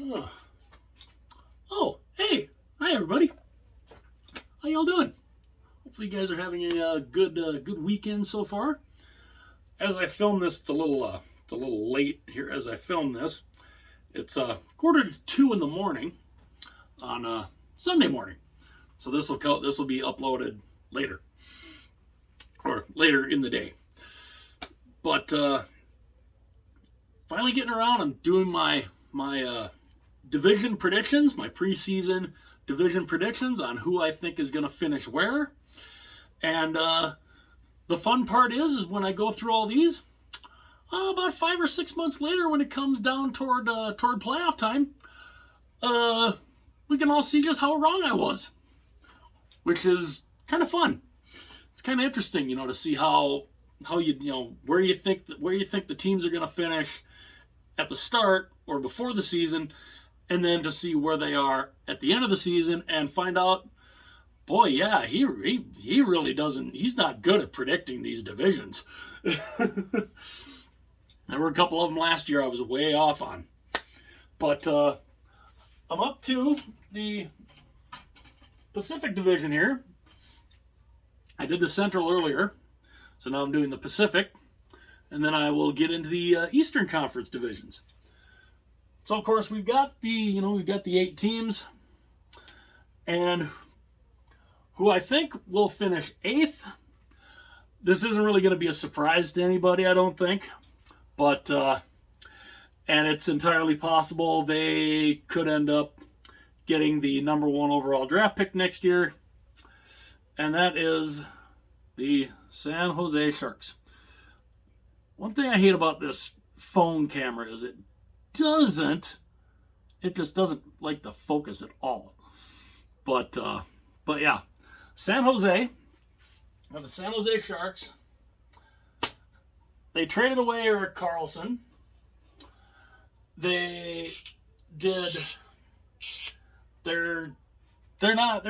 Uh, Oh, hey, hi everybody. How y'all doing? Hopefully, you guys are having a good weekend so far. As I film this, it's a little late here. As I film this, it's 1:45 in the morning on Sunday morning. So this will be uploaded later or later in the day. But finally getting around. I'm doing my division predictions, my preseason division predictions on who I think is going to finish where. And the fun part is when I go through all these, about 5 or 6 months later, when it comes down toward playoff time, we can all see just how wrong I was, which is kind of fun. It's kind of interesting, to see how where you think the teams are going to finish at the start or before the season, and then to see where they are at the end of the season and find out, boy, yeah, he really doesn't. He's not good at predicting these divisions. There were a couple of them last year I was way off on, but I'm up to the Pacific Division here. I did the Central earlier, so now I'm doing the Pacific, and then I will get into the Eastern Conference divisions. So of course we've got the 8 teams, and who I think will finish 8th. This isn't really going to be a surprise to anybody, I don't think, but and it's entirely possible they could end up getting the number 1 overall draft pick next year, and that is the San Jose Sharks. One thing I hate about this phone camera is it just doesn't like to focus at all. But yeah, San Jose, the San Jose Sharks, they traded away Erik Karlsson. They did. They're not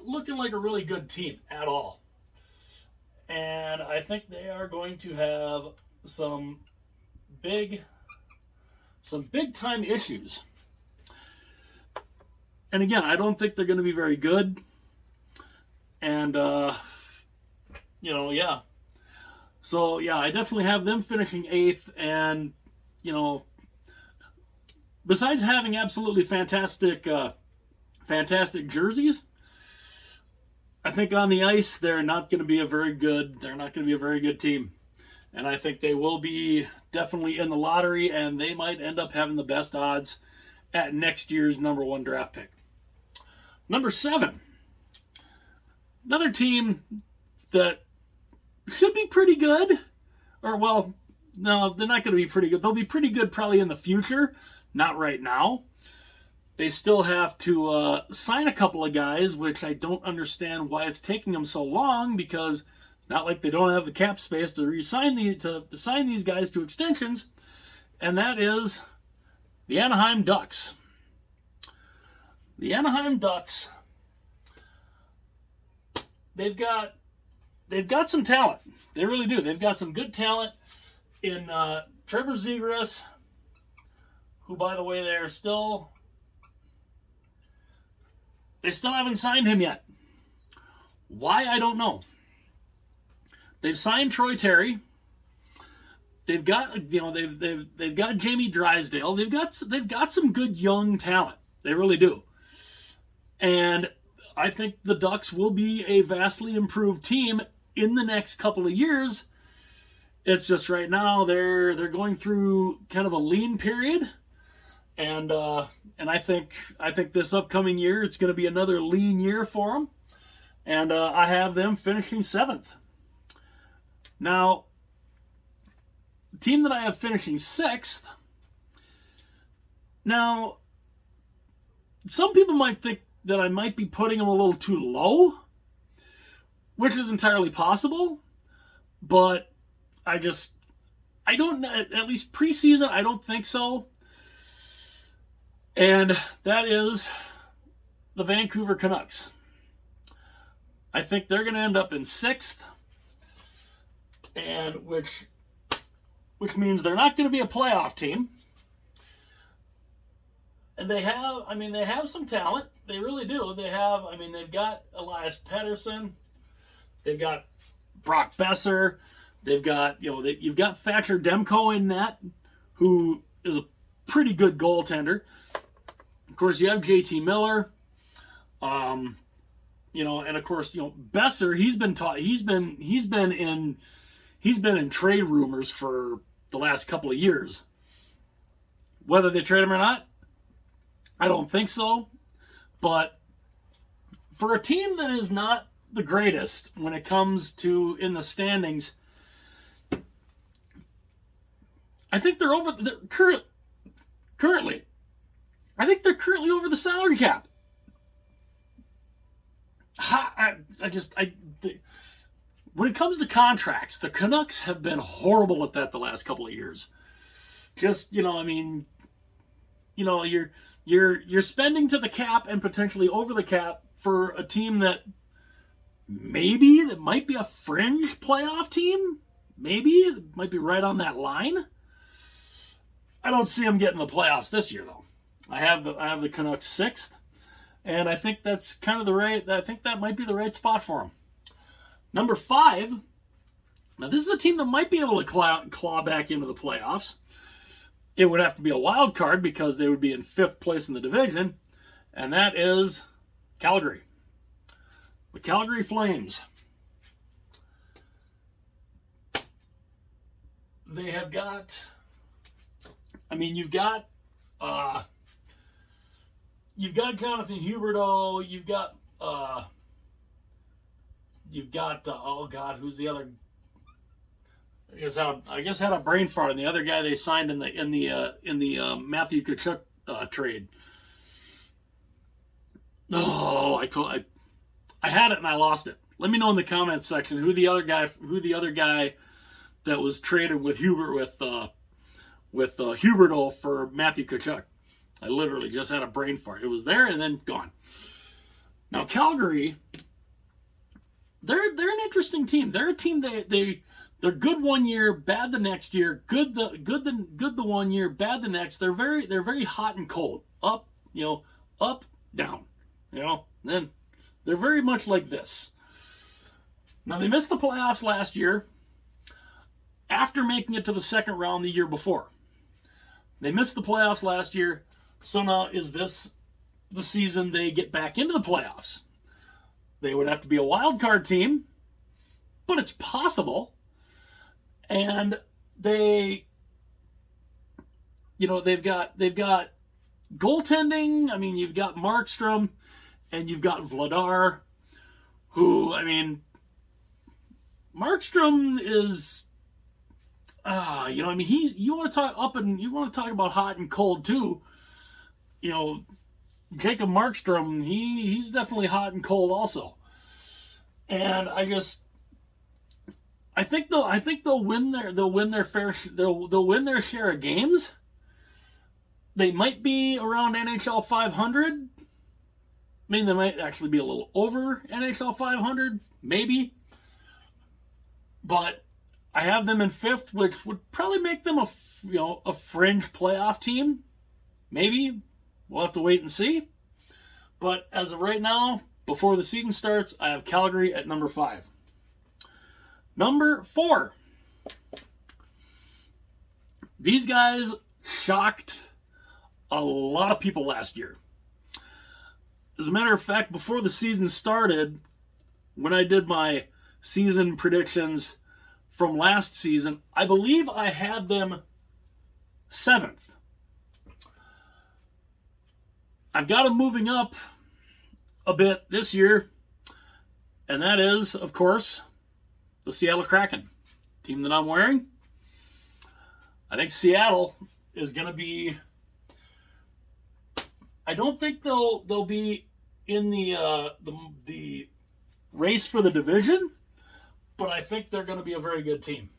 looking like a really good team at all. And I think they are going to have some big time issues. And again, I don't think they're going to be very good. And yeah. So yeah, I definitely have them finishing 8th. And besides having absolutely fantastic jerseys, I think on the ice they're not going to be a very good team. And I think they will be definitely in the lottery, and they might end up having the best odds at next year's number 1 draft pick. Number 7, another team that should be pretty good. Or, well, no, they're not going to be pretty good. They'll be pretty good probably in the future, not right now. They still have to sign a couple of guys, which I don't understand why it's taking them so long, because it's not like they don't have the cap space to re-sign to sign these guys to extensions, and that is the Anaheim Ducks. The Anaheim Ducks, they've got some talent. They really do. They've got some good talent in Trevor Zegras, who, by the way, they still haven't signed him yet. Why, I don't know. They've signed Troy Terry. They've got they've got Jamie Drysdale. They've got some good young talent. They really do. And I think the Ducks will be a vastly improved team in the next couple of years. It's just right now they're going through kind of a lean period. And I think this upcoming year it's going to be another lean year for them, and I have them finishing 7th. Now, the team that I have finishing 6th. Now, some people might think that I might be putting them a little too low, which is entirely possible, but I don't, at least preseason, I don't think so. And that is the Vancouver Canucks. I think they're going to end up in 6th, and which means they're not going to be a playoff team. And they have some talent. They really do. They've got Elias Pettersson. They've got Brock Besser. They've got, you've got Thatcher Demko in that, who is a pretty good goaltender. Of course, you have JT Miller. And of course, Besser. He's been in trade rumors for the last couple of years. Whether they trade him or not, I don't think so. But for a team that is not the greatest when it comes to in the standings, I think they're currently. I think they're currently over the salary cap. When it comes to contracts, the Canucks have been horrible at that the last couple of years. You're spending to the cap and potentially over the cap for a team that might be a fringe playoff team. Maybe it might be right on that line. I don't see them getting the playoffs this year though. I have the Canucks 6th, and I think that's kind of I think that might be the right spot for them. Number 5. Now this is a team that might be able to claw back into the playoffs. It would have to be a wild card because they would be in 5th place in the division, and that is Calgary. The Calgary Flames. They have got, you've got Jonathan Huberdeau, you've got oh God, who's the other? I guess had a brain fart, and the other guy they signed in the Matthew Tkachuk trade. Oh, I had it and I lost it. Let me know in the comments section who the other guy that was traded with Huberdeau for Matthew Tkachuk. I literally just had a brain fart. It was there and then gone. Now Calgary, they're an interesting team. They're a team they're good one year, bad the next year. Good the one year, bad the next. They're very hot and cold. Up, down. Then they're very much like this. Now they missed the playoffs last year after making it to the second round the year before. They missed the playoffs last year, so now is this the season they get back into the playoffs? They would have to be a wild card team, but it's possible. And they've got goaltending. You've got Markstrom and you've got Vladar, who, Markstrom is you want to talk about hot and cold too. Jacob Markstrom, he's definitely hot and cold also. And I think they'll win their share of games. They might be around NHL 500. They might actually be a little over NHL 500, maybe. But I have them in 5th, which would probably make them a fringe playoff team. Maybe. We'll have to wait and see. But as of right now, before the season starts, I have Calgary at number 5. Number 4. These guys shocked a lot of people last year. As a matter of fact, before the season started, when I did my season predictions from last season, I believe I had them 7th. I've got them moving up a bit this year, and that is, of course, the Seattle Kraken, team that I'm wearing. I think Seattle is going to be. I don't think they'll be in the race for the division, but I think they're going to be a very good team,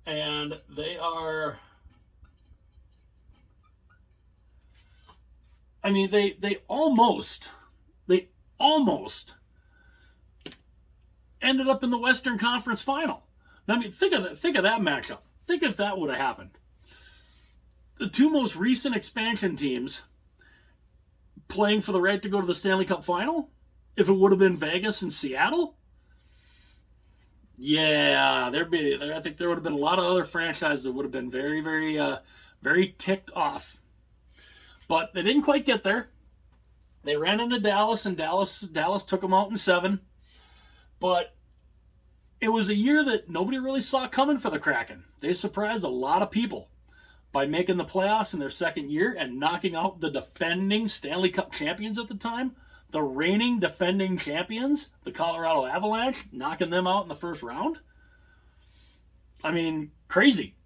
and they are. They almost ended up in the Western Conference Final. Think of that matchup. Think if that would have happened. the two most recent expansion teams playing for the right to go to the Stanley Cup Final, if it would have been Vegas and Seattle, yeah, I think there would have been a lot of other franchises that would have been very, very, very ticked off. But they didn't quite get there. They ran into Dallas, and Dallas took them out in 7. But it was a year that nobody really saw coming for the Kraken. They surprised a lot of people by making the playoffs in their second year and knocking out the defending Stanley Cup champions at the time, the reigning defending champions, the Colorado Avalanche, knocking them out in the first round. I mean, crazy.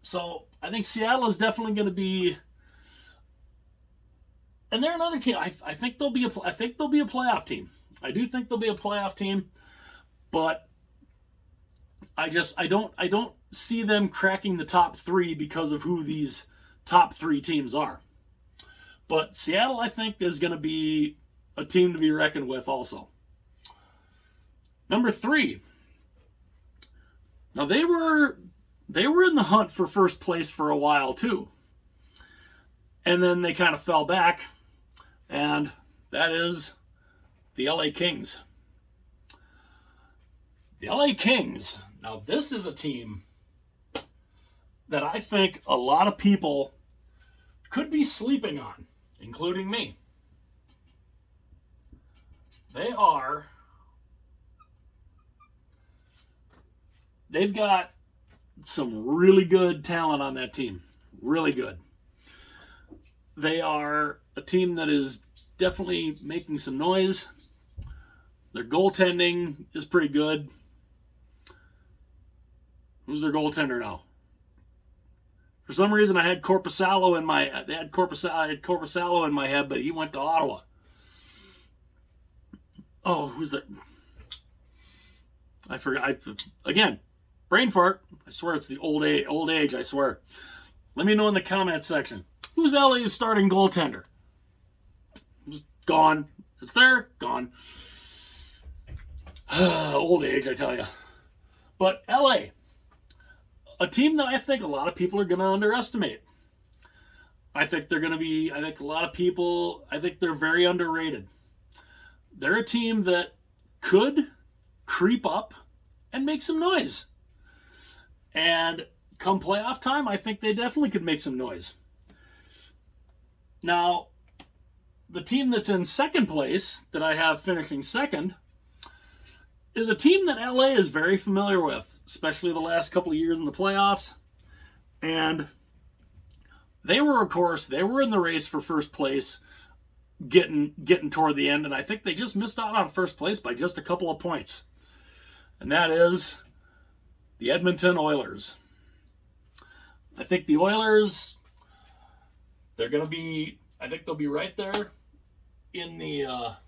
So I think Seattle is definitely going to be, and they're another team. I think they'll be a playoff team. I do think they'll be a playoff team, but I don't see them cracking the top 3 because of who these top 3 teams are. But Seattle, I think, is going to be a team to be reckoned with also. Number 3. Now they were in the hunt for first place for a while too. And then they kind of fell back, and that is the LA Kings. The LA Kings. Now this is a team that I think a lot of people could be sleeping on, including me. They've got some really good talent on that team. Really good. They are a team that is definitely making some noise. Their goaltending is pretty good. Who's their goaltender now? For some reason, I had Korpisalo in my head, but he went to Ottawa. Oh, who's that? I forgot. Again, brain fart. I swear it's the old age. I swear. Let me know in the comment section. Who's LA's starting goaltender? Just gone. It's there. Gone. Old age, I tell you. But LA. A team that I think a lot of people are going to underestimate. I think they're very underrated. They're a team that could creep up and make some noise. And come playoff time, I think they definitely could make some noise. Now, the team that's in second place, that I have finishing second, is a team that LA is very familiar with, especially the last couple of years in the playoffs. And they were in the race for first place, getting toward the end, and I think they just missed out on first place by just a couple of points. And that is the Edmonton Oilers. I think the Oilers, I think they'll be right there in the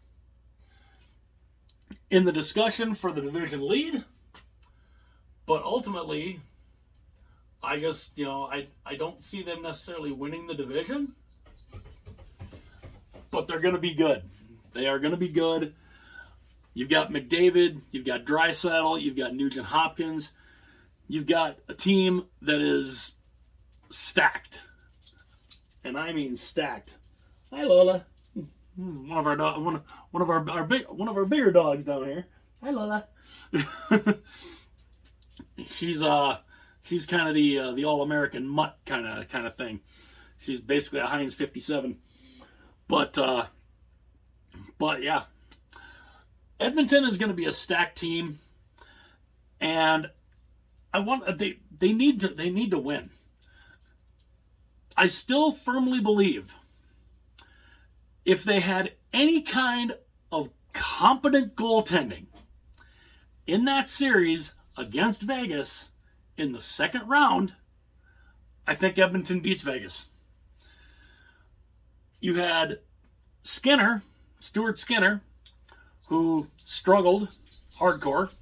discussion for the division lead. But ultimately, I don't see them necessarily winning the division. But they're going to be good. They are going to be good. You've got McDavid, you've got Draisaitl, you've got Nugent Hopkins. You've got a team that is stacked. And I mean stacked. Hi, Lola. One of our bigger dogs down here. Hi, Lola. She's kind of the all-American mutt kind of thing. She's basically a Heinz 57. But yeah, Edmonton is going to be a stacked team, and they need to win. I still firmly believe if they had any kind of competent goaltending in that series against Vegas in the second round, I think Edmonton beats Vegas. You had Stuart Skinner, who struggled hardcore.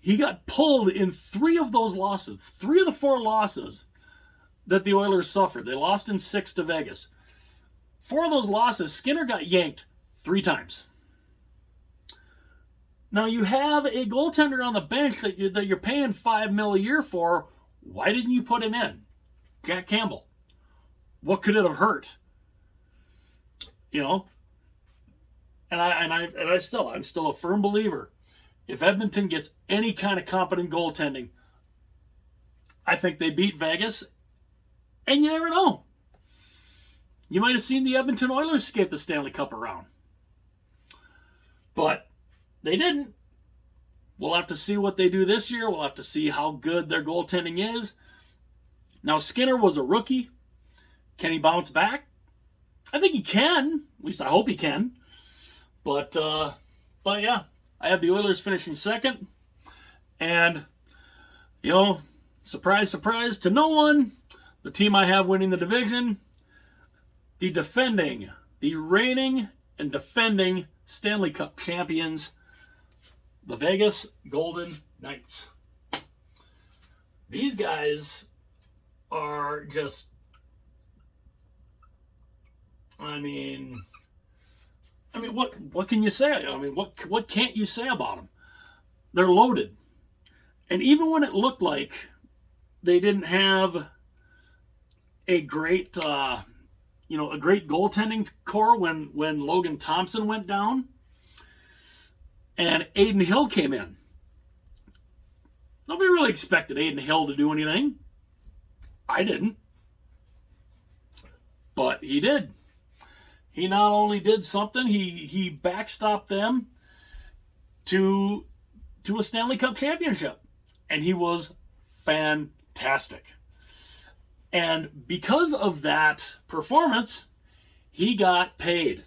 He got pulled in 3 of those losses, 3 of the 4 losses that the Oilers suffered. They lost in 6 to Vegas. 4 of those losses, Skinner got yanked 3 times. Now you have a goaltender on the bench that you're paying $5 million a year for, Why didn't you put him in? Jack Campbell. What could it have hurt? You know? I'm still a firm believer. If Edmonton gets any kind of competent goaltending, I think they beat Vegas. And you never know. You might have seen the Edmonton Oilers skate the Stanley Cup around. But they didn't. We'll have to see what they do this year. We'll have to see how good their goaltending is. Now, Skinner was a rookie. Can he bounce back? I think he can. At least I hope he can. But yeah, I have the Oilers finishing second. And, you know, surprise, surprise to no one, the team I have winning the division, the reigning and defending Stanley Cup champions, the Vegas Golden Knights. These guys are just, I mean, what can you say? I mean, what can't you say about them? They're loaded. And even when it looked like they didn't have a great goaltending core when Logan Thompson went down and Aiden Hill came in, nobody really expected Aiden Hill to do anything. I didn't. But he did. He not only did something, he backstopped them to a Stanley Cup championship. And he was fantastic. And because of that performance, he got paid.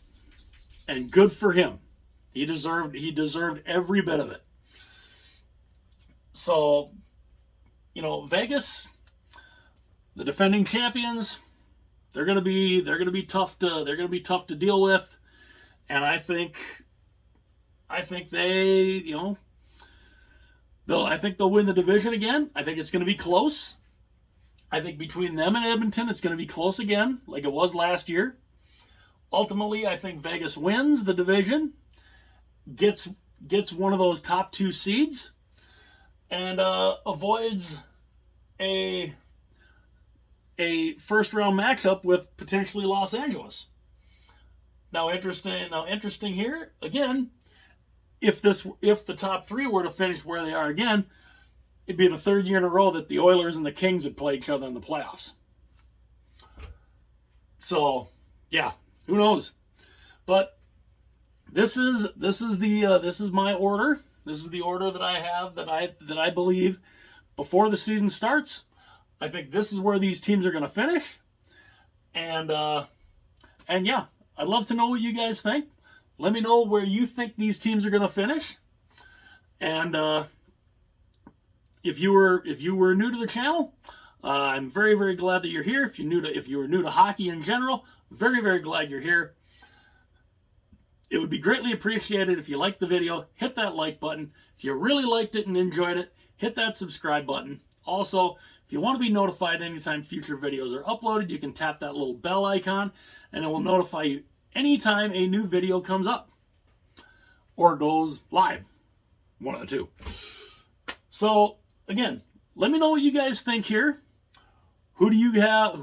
And good for him. He deserved every bit of it. So, you know, Vegas, the defending champions, they're gonna be tough to deal with. And I think they, you know, I think they'll win the division again. I think it's going to be close. I think between them and Edmonton, it's going to be close again, like it was last year. Ultimately, I think Vegas wins the division, gets one of those top two seeds, and avoids a first-round matchup with potentially Los Angeles. Now, interesting here again. If the top three were to finish where they are again, it'd be the third year in a row that the Oilers and the Kings would play each other in the playoffs. So, yeah, who knows? But this is my order. This is the order that I have that I believe before the season starts. I think this is where these teams are going to finish. And yeah, I'd love to know what you guys think. Let me know where you think these teams are going to finish. And if you were new to the channel, I'm very, very glad that you're here. If you were new to hockey in general, very, very glad you're here. It would be greatly appreciated if you liked the video. Hit that like button. If you really liked it and enjoyed it, hit that subscribe button. Also, if you want to be notified anytime future videos are uploaded, you can tap that little bell icon, and it will notify you anytime a new video comes up or goes live. One of the two. So, again, let me know what you guys think here. Who do you have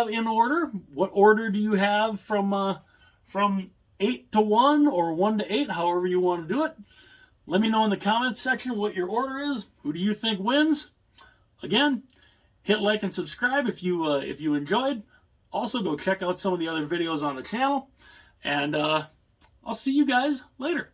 in order? What order do you have from 8 to 1 or 1 to 8, however you want to do it? Let me know in the comments section what your order is. Who do you think wins? Again, hit like and subscribe if you enjoyed. Also, go check out some of the other videos on the channel. And I'll see you guys later.